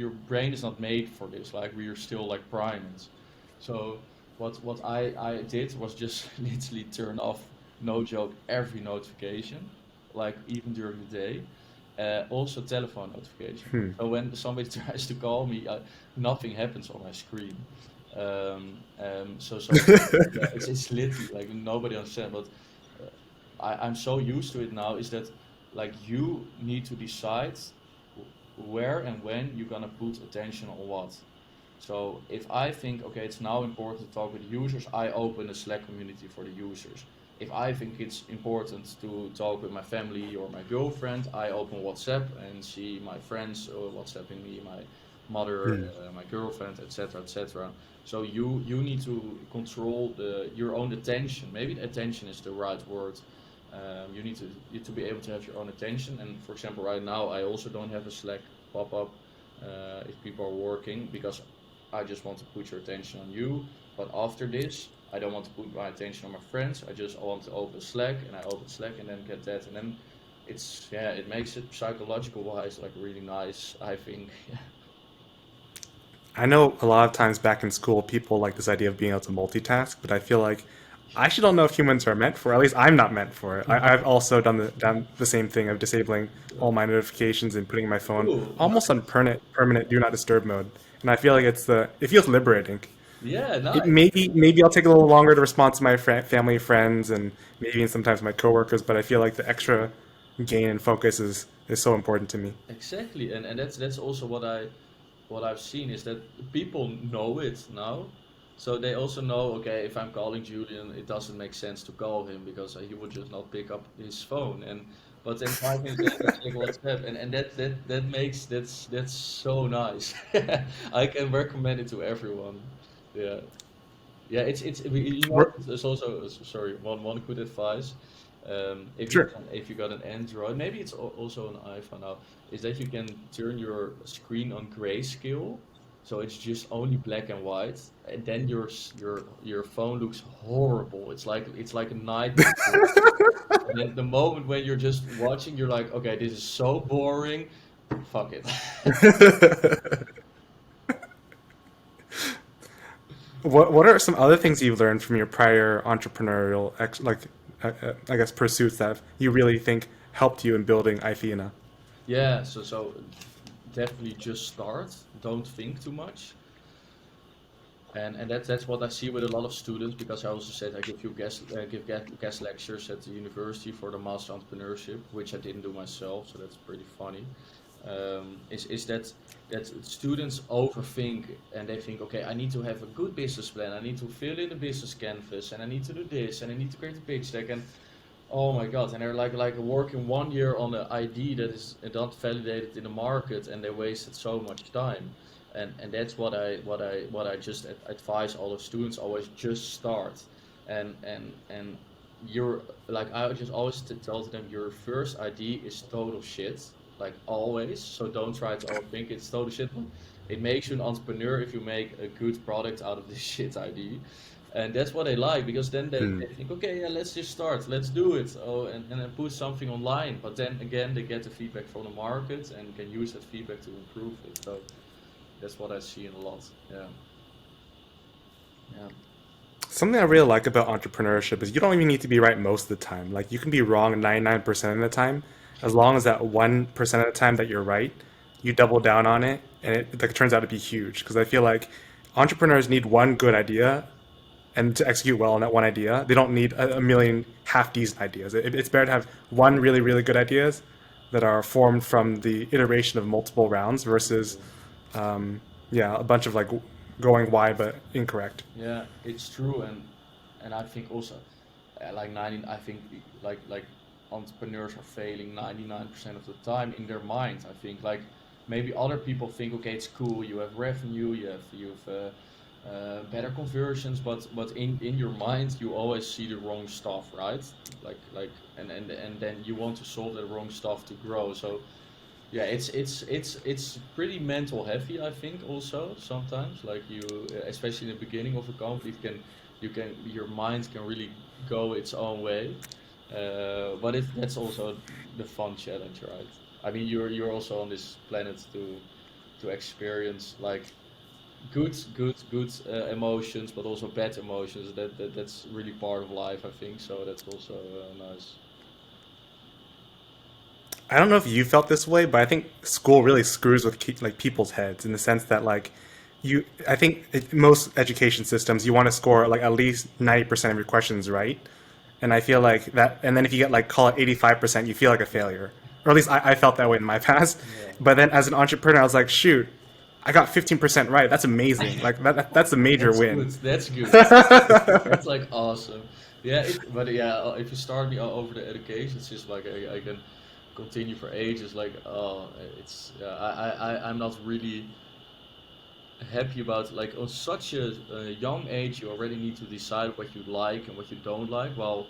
Your brain is not made for this. Like we are still like primates. So what I did was just literally turn off, no joke, every notification, like even during the day. Also telephone notification. Hmm. So when somebody tries to call me, nothing happens on my screen. So yeah, it's literally like nobody understands. But I'm so used to it now. Is that like you need to decide where and when you're gonna put attention on what. So if I think, okay, it's now important to talk with users, I open a Slack community for the users. If I think it's important to talk with my family or my girlfriend, I open WhatsApp and see my friends WhatsApping me, my mother, Hmm. my girlfriend, etc., etc. So you need to control your own attention. Maybe attention is the right word. You need to be able to have your own attention. And for example, right now I also don't have a Slack pop up if people are working, because I just want to put your attention on you. But after this, I don't want to put my attention on my friends. I just want to open Slack, and I open Slack and then get that, and then it makes it psychological wise like really nice, I think. I know a lot of times back in school, people like this idea of being able to multitask, but I feel like I actually don't know if humans are meant for it. At least I'm not meant for it. I've No. also done the same thing of disabling all my notifications and putting my phone Cool, almost on nice. permanent do not disturb mode. And I feel like it feels liberating. Yeah, It nice. maybe I'll take a little longer to respond to my family, friends, and maybe sometimes my coworkers. But I feel like the extra gain and focus is so important to me. Exactly, and that's also what I've seen is that people know it now. So they also know, okay, if I'm calling Julian, it doesn't make sense to call him because he would just not pick up his phone. And But then 5 minutes later, check WhatsApp, and that's so nice. I can recommend it to everyone. Yeah. Yeah, We're- it's also sorry, one good advice. sure. If you got an Android, maybe it's also an iPhone now, is that you can turn your screen on grayscale, so it's just only black and white, and then your phone looks horrible. It's like a nightmare to watch. And then the moment when you're just watching, you're like, okay, this is so boring. Fuck it. What are some other things you've learned from your prior entrepreneurial I guess pursuits that you really think helped you in building Athena? Yeah, so definitely just start. Don't think too much. And that's what I see with a lot of students, because I also said I give guest lectures at the university for the master entrepreneurship, which I didn't do myself, so that's pretty funny. Is that students overthink, and they think, okay, I need to have a good business plan, I need to fill in the business canvas, and I need to do this, and I need to create a pitch deck, and oh my God, and they're like working 1 year on an ID that is not validated in the market, and they wasted so much time. And that's what I just advise all the students, always just start. And you're like, I just always tell them, your first ID is total shit, like always. So don't try to overthink it. It's total shit, but it makes you an entrepreneur if you make a good product out of this shit ID. And that's what they like, because then Hmm. they think, okay, yeah, let's just start, let's do it. Oh, and then put something online. But then again, they get the feedback from the market and can use that feedback to improve it. So that's what I see in a lot. Yeah, yeah, Something I really like about entrepreneurship is you don't even need to be right most of the time. Like you can be wrong 99% of the time, as long as that 1% of the time that you're right, you double down on it, and it like turns out to be huge. Because I feel like entrepreneurs need one good idea, and to execute well on that one idea, they don't need a million half decent ideas. It's better to have one really really good ideas that are formed from the iteration of multiple rounds versus true. yeah, a bunch of like going wide but incorrect. Yeah, it's true. And I think also, like 90, I think like entrepreneurs are failing 99% of the time in their mind. I think, like, maybe other people think, okay, it's cool, you have revenue, you have better conversions, but in your mind you always see the wrong stuff, right? And then you want to solve the wrong stuff to grow. So yeah, it's pretty mental heavy, I think, also sometimes. Like, especially in the beginning of a company, your mind can really go its own way. But that's also the fun challenge, right? I mean, you're also on this planet to experience, like, good emotions, but also bad emotions. That's really part of life, I think. So that's also nice. I don't know if you felt this way, but I think school really screws with like people's heads in the sense that like I think most education systems you want to score like at least 90% of your questions right, and I feel like that, and then if you get like call it 85%, you feel like a failure, or at least I felt that way in my past. Yeah. But then as an entrepreneur, I was like, shoot, I got 15% right. That's amazing. Like that's a major That's win. good. That's good. That's like awesome. Yeah, but yeah, if you start me over the education, it's just like I can continue for ages. Like, oh, I'm not really happy about, like, on such a young age. You already need to decide what you like and what you don't like. Well,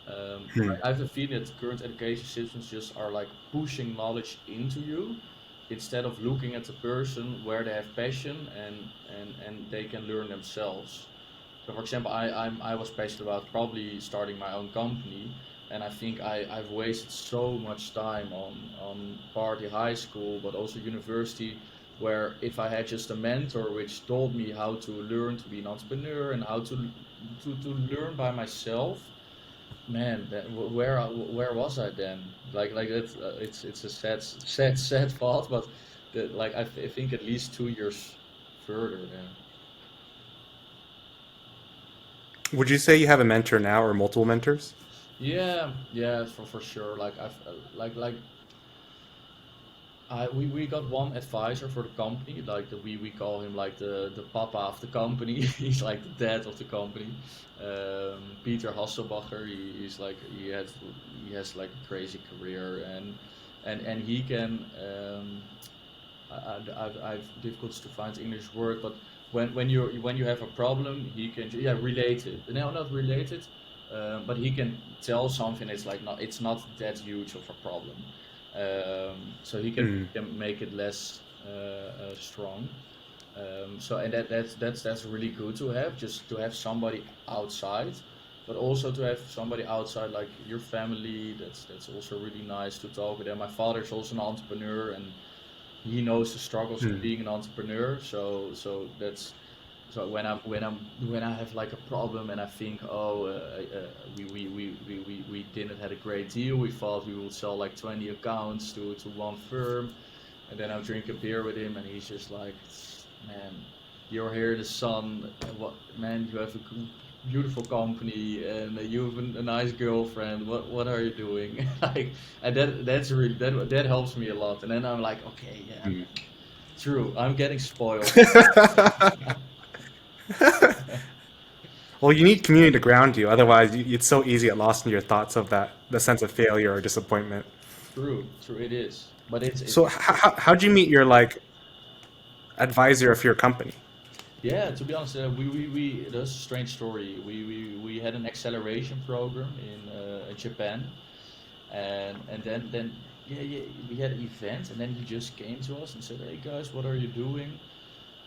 I have the feeling that current education systems just are like pushing knowledge into you, instead of looking at the person where they have passion, and they can learn themselves. So, for example, I was passionate about probably starting my own company, and I think I've wasted so much time on partly high school, but also university, where if I had just a mentor which told me how to learn to be an entrepreneur and how to learn by myself, man, where was I then? Like it's it's a sad thought, but I think at least 2 years further. Yeah. Would you say you have a mentor now or multiple mentors? Yeah, yeah, for sure. Like I've like We got one advisor for the company, like we call him like the papa of the company. He's like the dad of the company. Peter Hasselbacher. He's like he has like a crazy career, and he can. I've difficulties to find English word, but when you have a problem, he can relate it. No, not relate it, but he can tell something. It's not that huge of a problem, so Mm. he can make it less strong. So and that's really good to have, just to have somebody outside, but also to have somebody outside like your family. That's also really nice to talk with them. My father's also an entrepreneur, and he knows the struggles of Mm. being an entrepreneur. So that's so when I have like a problem and I think, oh, we didn't had a great deal. We thought we would sell like 20 accounts to one firm, and then I'll drink a beer with him, and he's just like, man, you're here in the sun. What, man, you have a beautiful company, and you have a nice girlfriend. What are you doing? Like, and that's really that helps me a lot. And then I'm like, okay, yeah, Mm. true. I'm getting spoiled. Well, you need community to ground you. Otherwise, it's so easy to get lost in your thoughts of that, the sense of failure or disappointment. True, it is. But So, how'd you meet your like advisor of your company? yeah, to be honest, we that's a strange story. We had an acceleration program in Japan, and then yeah, we had an event, and then he just came to us and said, "Hey guys, what are you doing?"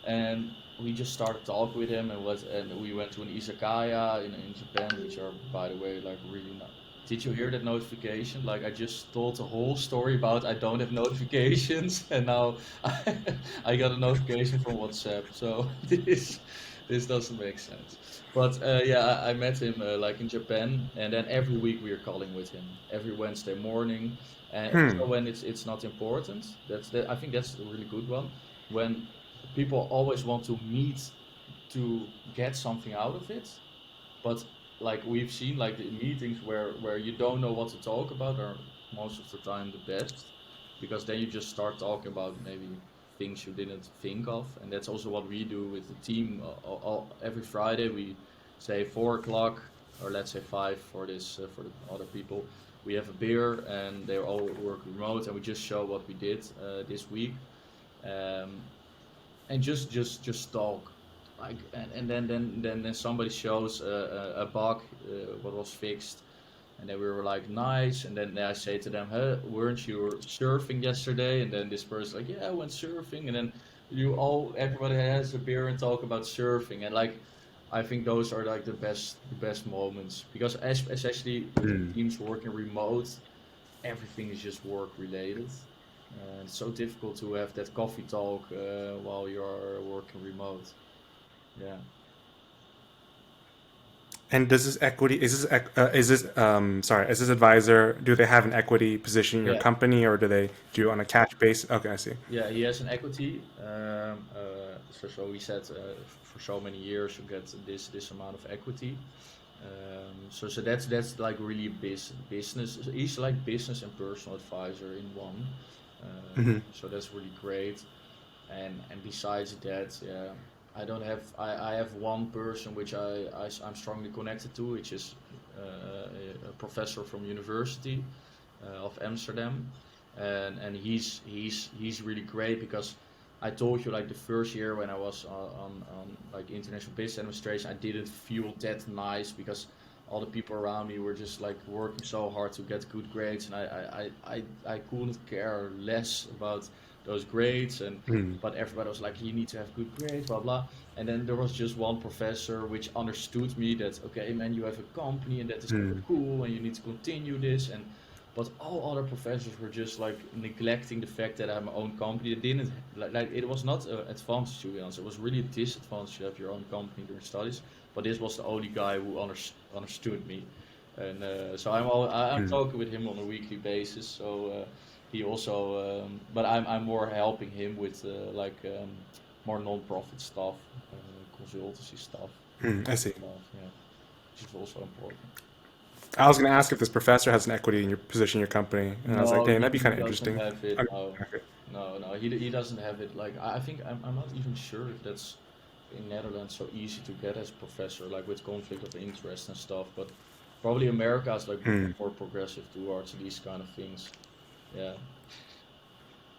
And we just started talking with him, and we went to an izakaya in Japan, which are, by the way, like really not. Did you hear that notification? Like, I just told the whole story about I don't have notifications, and now I got a notification from WhatsApp. So this doesn't make sense. But yeah, I met him like in Japan, and then every week we are calling with him every Wednesday morning, and Hmm. also when it's not important. I think that's a really good one. When people always want to meet to get something out of it, but like we've seen, like the meetings where you don't know what to talk about are most of the time the best, because then you just start talking about maybe things you didn't think of. And that's also what we do with the team. Every Friday we say 4 o'clock, or let's say five for this for the other people. We have a beer, and they all work remote, and we just show what we did this week. Um, and just talk, like, and then somebody shows a bug, what was fixed, and then we were like, nice. And then I say to them, hey, weren't you surfing yesterday? And then this person like, yeah, I went surfing. And then everybody has a beer and talk about surfing. And like, I think those are like the best moments, because especially with Hmm. teams working remote, everything is just work related. It's so difficult to have that coffee talk while you're working remote. Yeah. And does this equity is this advisor? Do they have an equity position in your Yeah. company, or do they do it on a cash base? Okay, I see. Yeah, he has an equity. So we said for so many years you get this amount of equity. So that's like really business. He's like business and personal advisor in one. Hmm. So that's really great. And besides that, yeah, I have one person which I'm strongly connected to, which is a professor from University of Amsterdam, and he's really great, because I told you, like, the first year when I was on like international business administration, I didn't feel that nice, because all the people around me were just like working so hard to get good grades, and I couldn't care less about those grades. And Hmm. but everybody was like, you need to have good grades, blah blah. And then there was just one professor which understood me, that okay, man, you have a company, and that is so Hmm. cool, and you need to continue this. And but all other professors were just like neglecting the fact that I have my own company. They didn't like it was not an advantage, to be honest. It was really a disadvantage to have your own company during studies. But this was the only guy who understood me, and so I'm Hmm. talking with him on a weekly basis. So he also, but I'm more helping him with more non-profit stuff, consultancy stuff, Hmm. I see. stuff. Yeah, which is also important. I was going to ask if this professor has an equity in your position in your company, and I was like, No, dang, he, that'd be he kind of doesn't interesting. have it. I No, okay. no, he doesn't have it. Like I think I'm not even sure if that's in Netherlands so easy to get as professor, like with conflict of interest and stuff. But probably America is like Hmm. more progressive towards these kind of things. Yeah.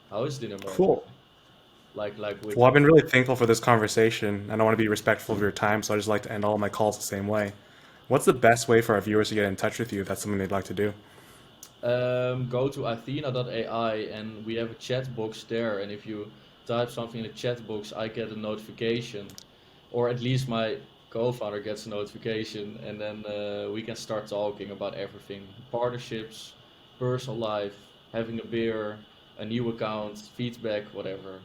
How is it in America? Cool. Like with Well, I've been really thankful for this conversation, and I want to be respectful of your time, so I just like to end all my calls the same way. What's the best way for our viewers to get in touch with you if that's something they'd like to do? go to Athena.ai and we have a chat box there. And if you type something in the chat box, I get a notification, or at least my co-founder gets a notification, and then we can start talking about everything: partnerships, personal life, having a beer, a new account, feedback, whatever.